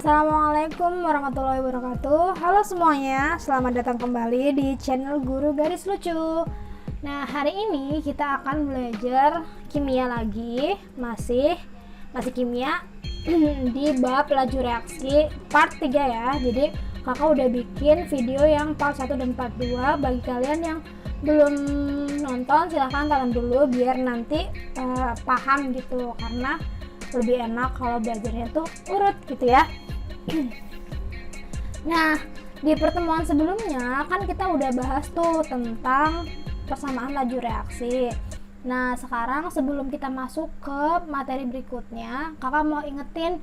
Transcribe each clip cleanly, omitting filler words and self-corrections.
Assalamualaikum warahmatullahi wabarakatuh. Halo semuanya, selamat datang kembali di channel Guru Garis Lucu. Nah, hari ini kita akan belajar kimia lagi, masih kimia di bab laju reaksi part 3 ya. Jadi kakak udah bikin video yang part 1 dan part 2. Bagi kalian yang belum nonton silahkan tonton dulu biar nanti paham gitu, karena lebih enak kalau belajarnya tuh urut gitu ya. Nah, di pertemuan sebelumnya kan kita udah bahas tuh tentang persamaan laju reaksi. Nah, sekarang sebelum kita masuk ke materi berikutnya, kakak mau ingetin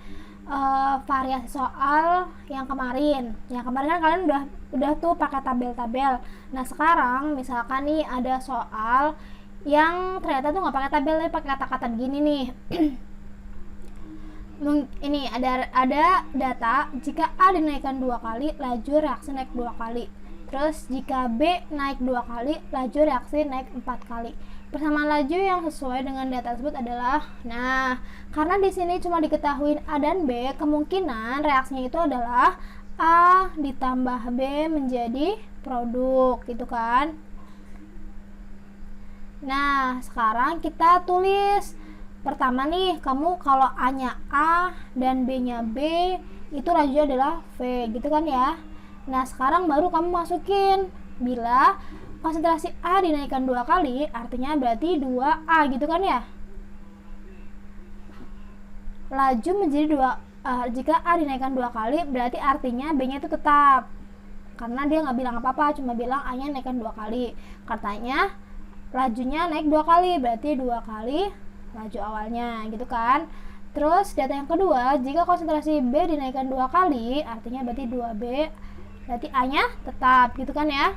variasi soal yang kemarin. Yang kemarin kan kalian udah tuh pakai tabel-tabel. Nah, sekarang misalkan nih ada soal yang ternyata tuh nggak pakai tabel, tapi pakai kata-kata begini nih. Ini ada data jika A dinaikkan 2 kali, laju reaksi naik 2 kali. Terus jika B naik 2 kali, laju reaksi naik 4 kali. Persamaan laju yang sesuai dengan data tersebut adalah, nah, karena di sini cuma diketahui A dan B, kemungkinan reaksinya itu adalah A ditambah B menjadi produk, gitu kan. Nah, sekarang kita tulis. Pertama nih, kamu kalau A-nya A dan B-nya B, itu lajunya adalah V, gitu kan ya. Nah, sekarang baru kamu masukin. Bila konsentrasi A dinaikkan 2 kali, artinya berarti 2A, gitu kan ya. Laju menjadi 2, jika A dinaikkan 2 kali, berarti artinya B-nya itu tetap. Karena dia nggak bilang apa-apa, cuma bilang A-nya naikkan 2 kali. Katanya lajunya naik 2 kali, berarti 2 kali laju awalnya, gitu kan. Terus data yang kedua, jika konsentrasi B dinaikkan 2 kali, artinya berarti 2B, berarti A-nya tetap, gitu kan ya.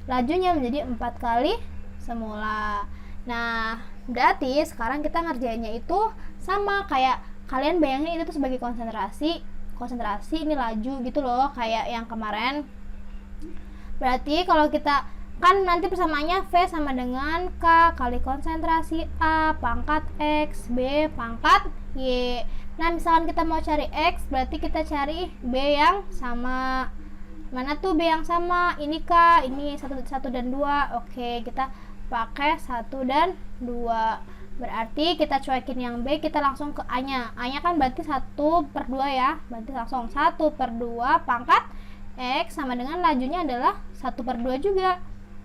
Lajunya menjadi 4 kali semula. Nah, berarti sekarang kita ngerjainnya itu sama kayak kalian bayangin itu tuh sebagai konsentrasi ini laju gitu loh, kayak yang kemarin. Berarti kalau kita kan nanti persamaannya V sama dengan K kali konsentrasi A pangkat X B pangkat Y. Nah, misalkan kita mau cari X, berarti kita cari B yang sama. Mana tuh B yang sama? Ini K, ini 1 dan 2. Oke, kita pakai 1 dan 2. Berarti kita cuekin yang B, kita langsung ke A-nya. A-nya kan berarti 1/2 ya. Berarti langsung 1/2 pangkat X sama dengan lajunya adalah 1/2 juga.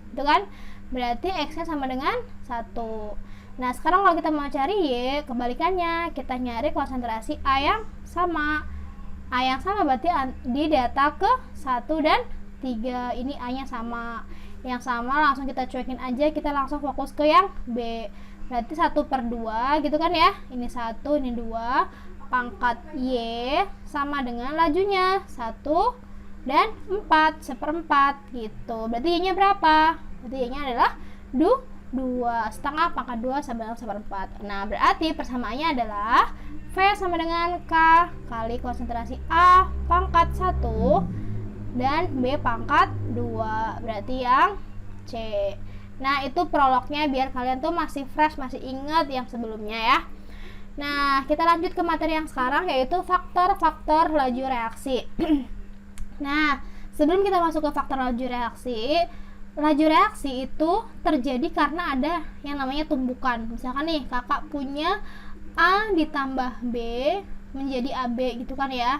Itu kan, berarti X-nya sama dengan 1. Nah, sekarang kalau kita mau cari Y, kebalikannya, kita nyari konsentrasi A yang sama. A yang sama berarti di data ke 1 dan 3. Ini A-nya sama. Yang sama langsung kita cuekin aja, kita langsung fokus ke yang B. Berarti 1/2 gitu kan ya. Ini 1, ini 2. Pangkat Y sama dengan lajunya 1 dan 4, 1/4 gitu. Berarti Y-nya berapa? Berarti Y-nya adalah 2 setengah pangkat 2 sama dengan 1/4. Nah, berarti persamaannya adalah V sama dengan K kali konsentrasi A pangkat 1 dan B pangkat 2. Berarti yang C. Nah, itu prolognya biar kalian tuh masih fresh, masih ingat yang sebelumnya ya. Nah, kita lanjut ke materi yang sekarang, yaitu faktor-faktor laju reaksi. Nah, sebelum kita masuk ke faktor laju reaksi itu terjadi karena ada yang namanya tumbukan. Misalkan nih, kakak punya A ditambah B menjadi AB, gitu kan ya.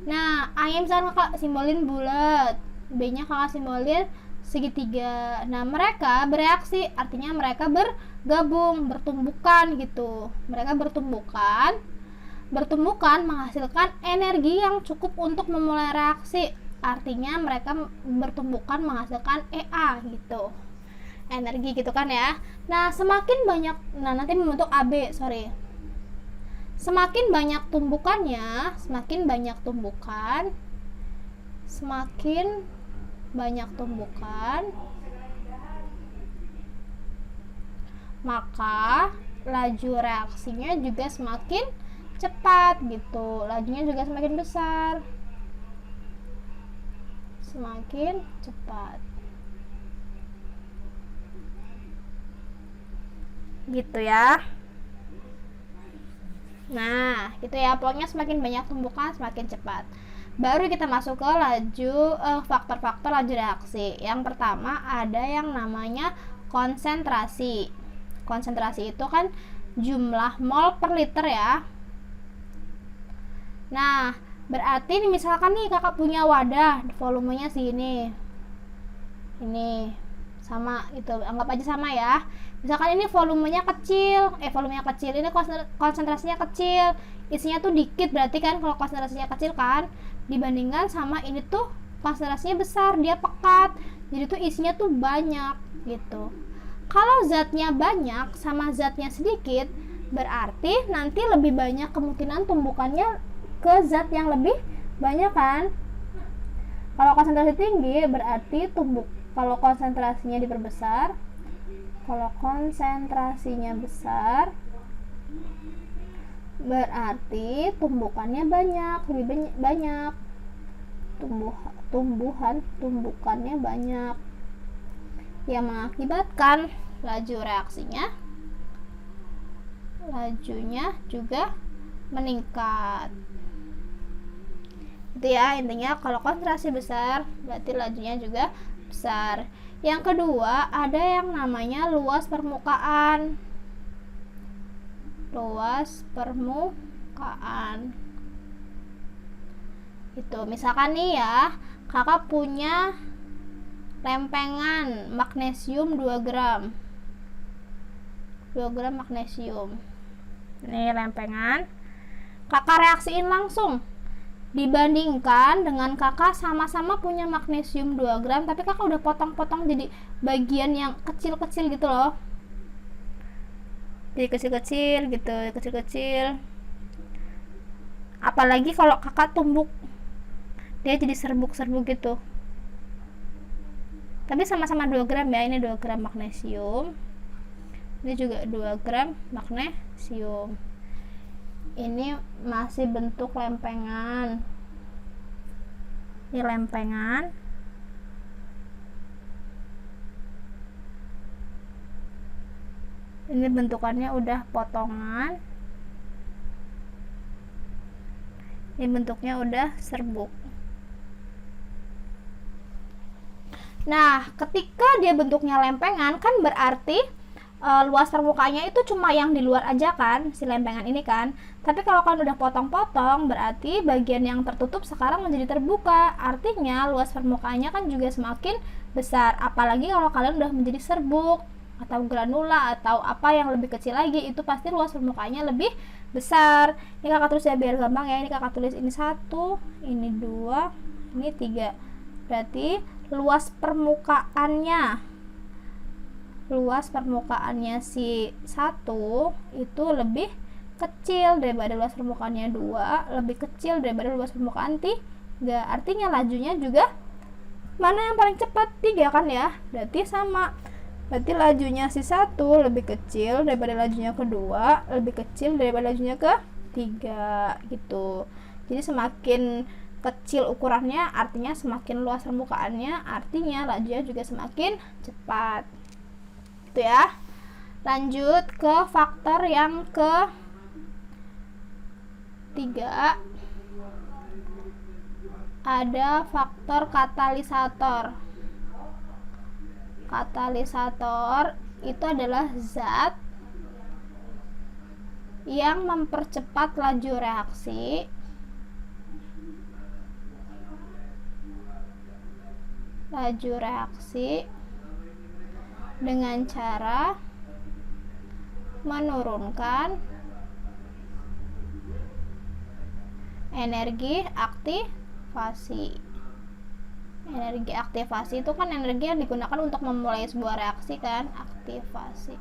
Nah, A-nya misalkan kakak simbolin bulat, B-nya kakak simbolin segitiga. Nah, mereka bereaksi, artinya mereka bergabung, bertumbukan gitu. Mereka bertumbukan menghasilkan energi yang cukup untuk memulai reaksi. Artinya mereka bertumbukan menghasilkan EA gitu. Energi gitu kan ya. Nah, semakin banyak, nanti membentuk AB, Semakin banyak tumbukan, maka laju reaksinya juga semakin cepat gitu, lajunya juga semakin besar, semakin cepat gitu ya. Nah, gitu ya. Pokoknya semakin banyak tumbukan semakin cepat. Baru kita masuk ke faktor-faktor laju reaksi. Yang pertama ada yang namanya konsentrasi. Konsentrasi itu kan jumlah mol per liter ya. Nah, berarti misalkan nih kakak punya wadah, volumenya segini. Ini sama, itu anggap aja sama ya. Misalkan ini volumenya kecil, ini konsentrasinya kecil, isinya tuh dikit, berarti kan kalau konsentrasinya kecil kan dibandingkan sama ini tuh konsentrasinya besar, dia pekat, jadi tuh isinya tuh banyak gitu. Kalau zatnya banyak sama zatnya sedikit, berarti nanti lebih banyak kemungkinan tumbukannya ke zat yang lebih banyak kan. Kalau konsentrasi tinggi berarti kalau konsentrasinya diperbesar, kalau konsentrasinya besar berarti tumbukannya lebih banyak, tumbukannya banyak, yang mengakibatkan lajunya juga meningkat. Itu ya intinya, kalau konsentrasi besar berarti lajunya juga besar. Yang kedua ada yang namanya luas permukaan. Itu misalkan nih ya, kakak punya lempengan magnesium 2 gram magnesium. Ini lempengan, kakak reaksiin langsung. Dibandingkan dengan kakak sama-sama punya magnesium 2 gram, tapi kakak udah potong-potong jadi bagian yang kecil-kecil gitu loh. Jadi kecil-kecil. Apalagi kalau kakak tumbuk, dia jadi serbuk-serbuk gitu. Tapi sama-sama 2 gram ya, ini 2 gram magnesium. Ini juga 2 gram magnesium. Ini masih bentuk lempengan. Ini lempengan. Ini bentukannya udah potongan. Ini bentuknya udah serbuk. Nah, ketika dia bentuknya lempengan kan berarti luas permukaannya itu cuma yang di luar aja kan, si lempengan ini kan. Tapi kalau kalian udah potong-potong, berarti bagian yang tertutup sekarang menjadi terbuka. Artinya luas permukaannya kan juga semakin besar. Apalagi kalau kalian udah menjadi serbuk atau granula atau apa yang lebih kecil lagi, itu pasti luas permukaannya lebih besar. Ini kakak tulis ya biar gampang ya. Ini kakak tulis ini 1, ini 2, ini 3. Berarti luas permukaannya si 1 itu lebih kecil daripada luas permukaannya 2, lebih kecil daripada luas permukaan 3. Artinya lajunya juga mana yang paling cepat? 3 kan ya, berarti sama. Berarti lajunya si 1 lebih kecil daripada lajunya kedua, lebih kecil daripada lajunya ketiga gitu. Jadi semakin kecil ukurannya artinya semakin luas permukaannya, artinya lajunya juga semakin cepat. Itu ya. Lanjut ke faktor yang ketiga, ada faktor katalisator. Katalisator itu adalah zat yang mempercepat laju reaksi dengan cara menurunkan energi aktivasi. Energi aktivasi itu kan energi yang digunakan untuk memulai sebuah reaksi kan, aktivasi.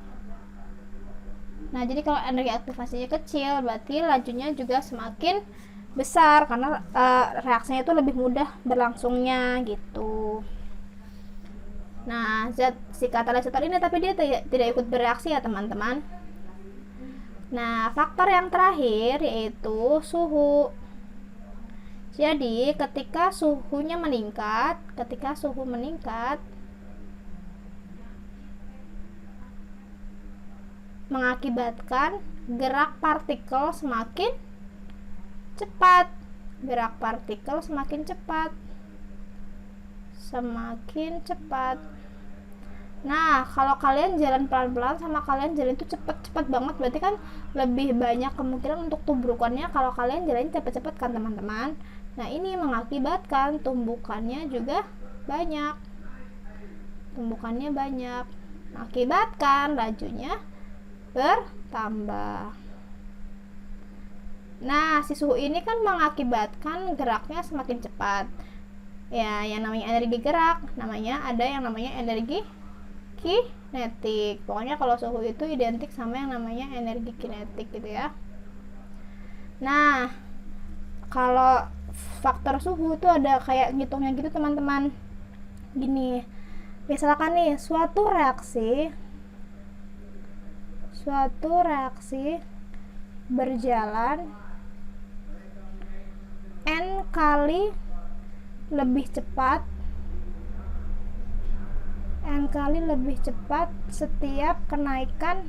Nah, jadi kalau energi aktivasinya kecil, berarti lajunya juga semakin besar karena reaksinya itu lebih mudah berlangsungnya gitu. Nah, zat si katalisator ini tapi dia tidak ikut bereaksi ya teman-teman. Nah, faktor yang terakhir yaitu suhu. Jadi, ketika suhu meningkat, mengakibatkan gerak partikel semakin cepat. Gerak partikel semakin cepat. Semakin cepat. Nah, kalau kalian jalan pelan-pelan sama kalian jalan itu cepet-cepet banget, berarti kan lebih banyak kemungkinan untuk tumbukannya kalau kalian jalan cepet-cepet kan teman-teman. Nah, ini mengakibatkan tumbukannya juga banyak. Tumbukannya banyak. Mengakibatkan lajunya bertambah. Nah, si suhu ini kan mengakibatkan geraknya semakin cepat. Ya, yang namanya energi gerak, ada yang namanya energi kinetik. Pokoknya kalau suhu itu identik sama yang namanya energi kinetik gitu ya. Nah, kalau faktor suhu itu ada kayak ngitungnya gitu teman-teman. Gini, misalkan nih suatu reaksi berjalan n kali lebih cepat setiap kenaikan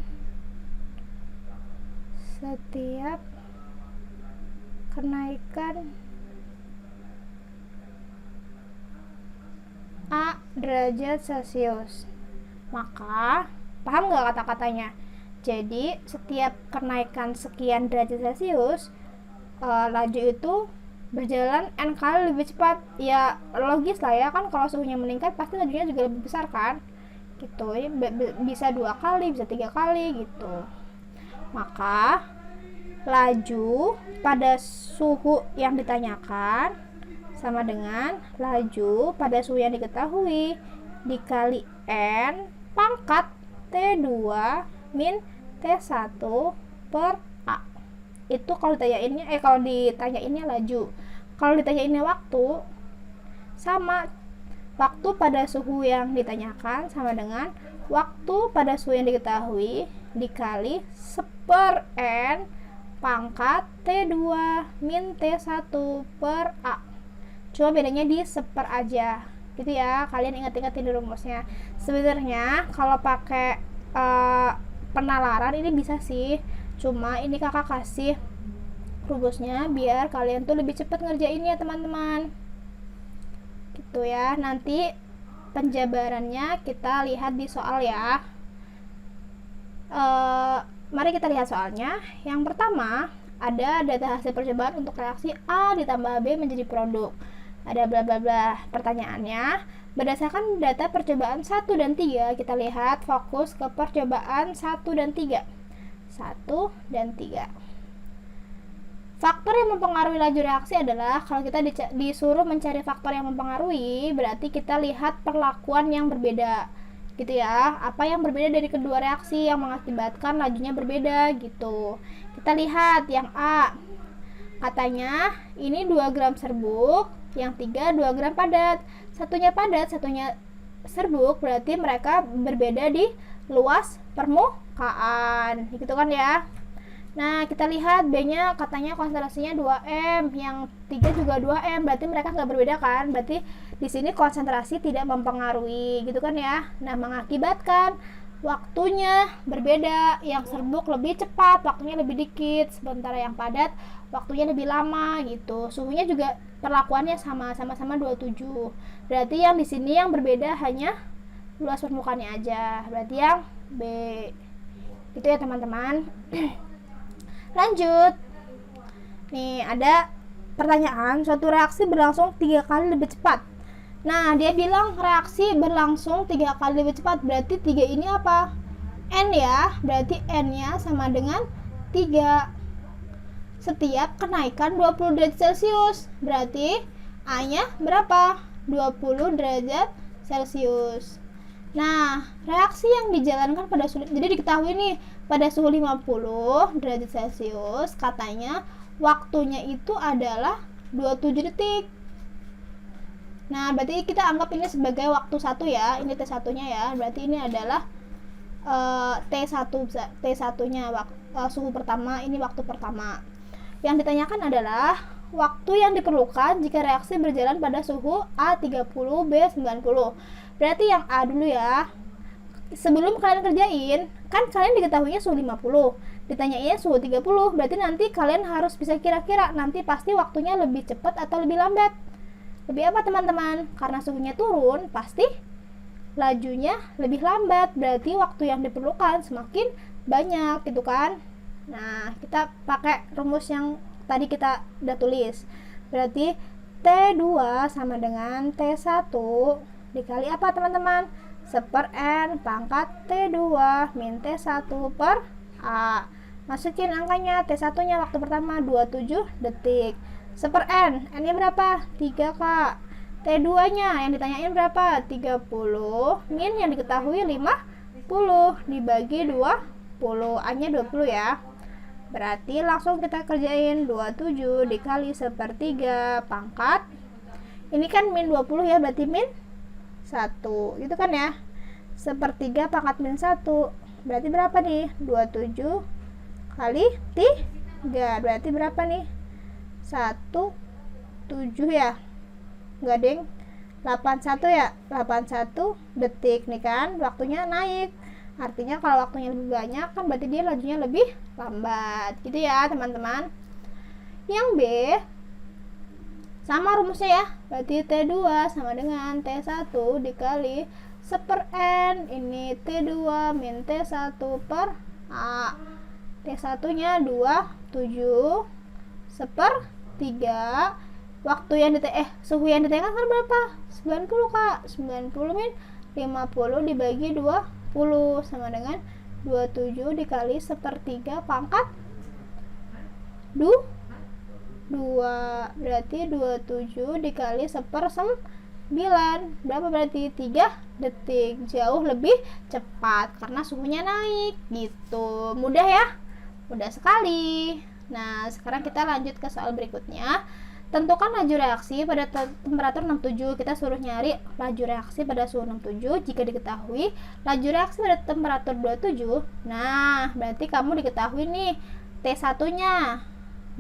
A derajat Celcius. Maka, paham nggak kata-katanya? Jadi, setiap kenaikan sekian derajat Celcius, laju itu berjalan n kali lebih cepat. Ya logis lah ya, kan kalau suhunya meningkat pasti lajunya juga lebih besar kan gitu. Bisa 2 kali, bisa 3 kali gitu. Maka laju pada suhu yang ditanyakan sama dengan laju pada suhu yang diketahui dikali n pangkat T2 min T1 per A. Itu kalau ditanyainnya laju. Kalau ditanyainnya waktu, sama waktu pada suhu yang ditanyakan sama dengan waktu pada suhu yang diketahui dikali 1/n pangkat T2 min T1 per A. Cuma bedanya di 1/, aja gitu ya. Kalian ingat-ingatin di rumusnya. Sebenarnya kalau pakai penalaran ini bisa sih, cuma ini kakak kasih rumusnya biar kalian tuh lebih cepat ngerjainnya teman-teman gitu ya. Nanti penjabarannya kita lihat di soal ya. Mari kita lihat soalnya. Yang pertama, ada data hasil percobaan untuk reaksi A ditambah B menjadi produk. Ada bla bla bla. Pertanyaannya, berdasarkan data percobaan 1 dan 3, kita lihat fokus ke percobaan 1 dan 3. 1 dan 3. Faktor yang mempengaruhi laju reaksi adalah, kalau kita disuruh mencari faktor yang mempengaruhi, berarti kita lihat perlakuan yang berbeda gitu ya. Apa yang berbeda dari kedua reaksi yang mengakibatkan lajunya berbeda gitu. Kita lihat yang A. Katanya ini 2 gram serbuk, yang 3 2 gram padat. Satunya padat, satunya serbuk, berarti mereka berbeda di luas permukaan gitu kan ya. Nah, kita lihat B-nya katanya konsentrasinya 2M, yang 3 juga 2M, berarti mereka nggak berbeda kan? Berarti di sini konsentrasi tidak mempengaruhi, gitu kan ya? Nah, mengakibatkan waktunya berbeda, yang serbuk lebih cepat, waktunya lebih dikit, sementara yang padat waktunya lebih lama gitu. Suhunya juga perlakuannya sama-sama 27. Berarti yang di sini yang berbeda hanya luas permukaannya aja. Berarti yang B. Itu ya teman-teman. Lanjut. Nih, ada pertanyaan, suatu reaksi berlangsung 3 kali lebih cepat. Nah, dia bilang reaksi berlangsung 3 kali lebih cepat. Berarti 3 ini apa? N ya. Berarti N-nya sama dengan 3. Setiap kenaikan 20 derajat Celcius. Berarti A-nya berapa? 20 derajat Celcius. Nah, reaksi yang dijalankan pada suhu, jadi diketahui nih, pada suhu 50 derajat Celcius, katanya waktunya itu adalah 27 detik. Nah, berarti kita anggap ini sebagai waktu 1 ya, ini T1-nya ya, berarti ini adalah T1-nya, suhu pertama, ini waktu pertama. Yang ditanyakan adalah waktu yang diperlukan jika reaksi berjalan pada suhu A30, B90. Berarti yang A dulu ya. Sebelum kalian kerjain, kan kalian diketahuinya suhu 50. ditanyain suhu 30, berarti nanti kalian harus bisa kira-kira nanti pasti waktunya lebih cepat atau lebih lambat. Lebih apa teman-teman? Karena suhunya turun, pasti lajunya lebih lambat, berarti waktu yang diperlukan semakin banyak gitu kan. Nah, kita pakai rumus yang tadi kita udah tulis. Berarti T2 sama dengan T1 dikali apa teman-teman? 1/N pangkat T2 min T1 per A. Masukin angkanya. T1 nya waktu pertama 27 detik. 1/N, N nya berapa? 3 Kak. T2 nya yang ditanyain berapa? 30 min yang diketahui 50 dibagi 20, A nya 20 ya. Berarti langsung kita kerjain 27 dikali 1/3 pangkat. Ini kan min 20 ya, berarti min 1. Gitu kan ya. 1/3 pangkat min 1. Berarti berapa nih? 27 kali 3. Berarti berapa nih? 17 ya. Enggak deng. 81 ya. 81 detik nih kan. Waktunya naik. Artinya kalau waktunya lebih banyak kan berarti dia lajunya lebih lambat gitu ya teman-teman. Yang B sama rumusnya ya, berarti T2 sama dengan T1 dikali 1/N, ini T2 min T1 per A. T1 nya 27 1/3. Waktu yang suhu yang ditanyakan kan berapa? 90 Kak. 90 min 50 dibagi 20 sama dengan 27 dikali 1/3 pangkat 2. Berarti 27 dikali 1/9. Berapa berarti? 3 detik. Jauh lebih cepat karena suhunya naik gitu. Mudah ya? Mudah sekali. Nah, sekarang kita lanjut ke soal berikutnya. Tentukan laju reaksi pada temperatur 67. Kita suruh nyari laju reaksi pada suhu 67 jika diketahui laju reaksi pada temperatur 27. Nah, berarti kamu diketahui nih T1 nya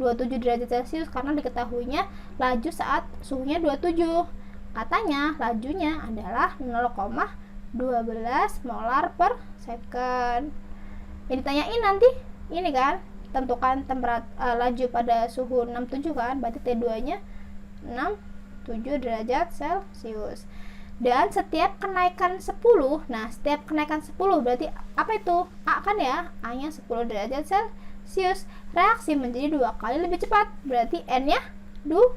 27 derajat Celcius karena diketahuinya laju saat suhunya 27. Katanya lajunya adalah 0,12 molar per second. Yang ditanyain nanti ini kan, tentukan laju pada suhu 67 kan, berarti T2 nya 67 derajat Celcius. Dan setiap kenaikan 10, nah setiap kenaikan 10 berarti apa itu? A kan ya, A nya 10 derajat Celcius. Reaksi menjadi 2 kali lebih cepat, berarti N nya 2.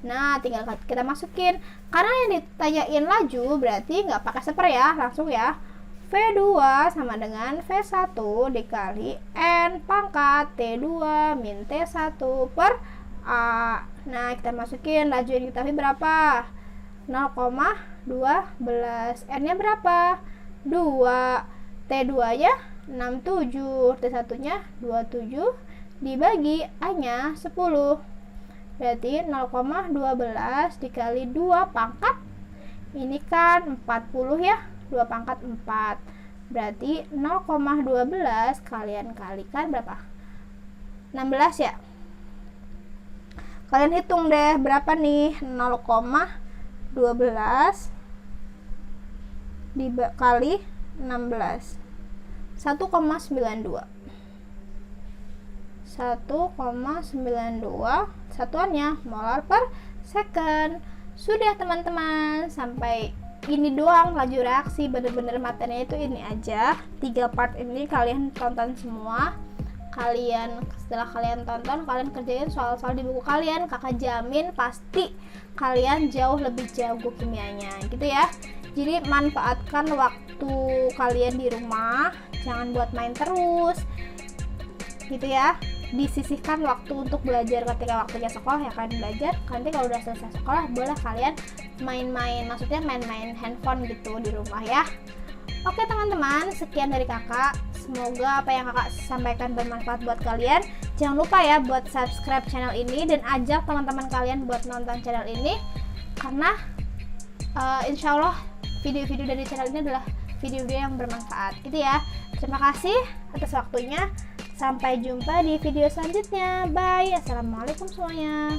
Nah, tinggal kita masukin. Karena yang ditanyain laju berarti nggak pakai seper ya, langsung ya. V2 sama dengan V1 dikali N pangkat T2 min T1 per A. Nah, kita masukin laju yang diketahui berapa? 0,12. N nya berapa? 2. T2 nya 67, T1 nya 27 dibagi A nya 10. Berarti 0,12 dikali 2 pangkat. Ini kan 40 ya. 2 pangkat 4. Berarti 0,12 kalian kalikan berapa? 16 ya. Kalian hitung deh berapa nih? 0,12 dikali 16. 1,92. 1,92 satuannya molar per second. Sudah teman-teman, sampai ini doang laju reaksi. Bener-bener materinya itu ini aja, 3 part ini kalian tonton semua. Setelah kalian tonton, kalian kerjain soal-soal di buku kalian. Kakak jamin pasti kalian jauh lebih jago kimianya gitu ya. Jadi manfaatkan waktu kalian di rumah, jangan buat main terus gitu ya. Disisihkan waktu untuk belajar ketika waktunya sekolah ya, kalian belajar. Nanti kalau udah selesai sekolah boleh kalian main-main, maksudnya main-main handphone gitu di rumah ya. Oke teman-teman, sekian dari kakak. Semoga apa yang kakak sampaikan bermanfaat buat kalian. Jangan lupa ya buat subscribe channel ini dan ajak teman-teman kalian buat nonton channel ini, karena insya Allah video-video dari channel ini adalah video-video yang bermanfaat gitu ya. Terima kasih atas waktunya. Sampai jumpa di video selanjutnya. Bye. Assalamualaikum semuanya.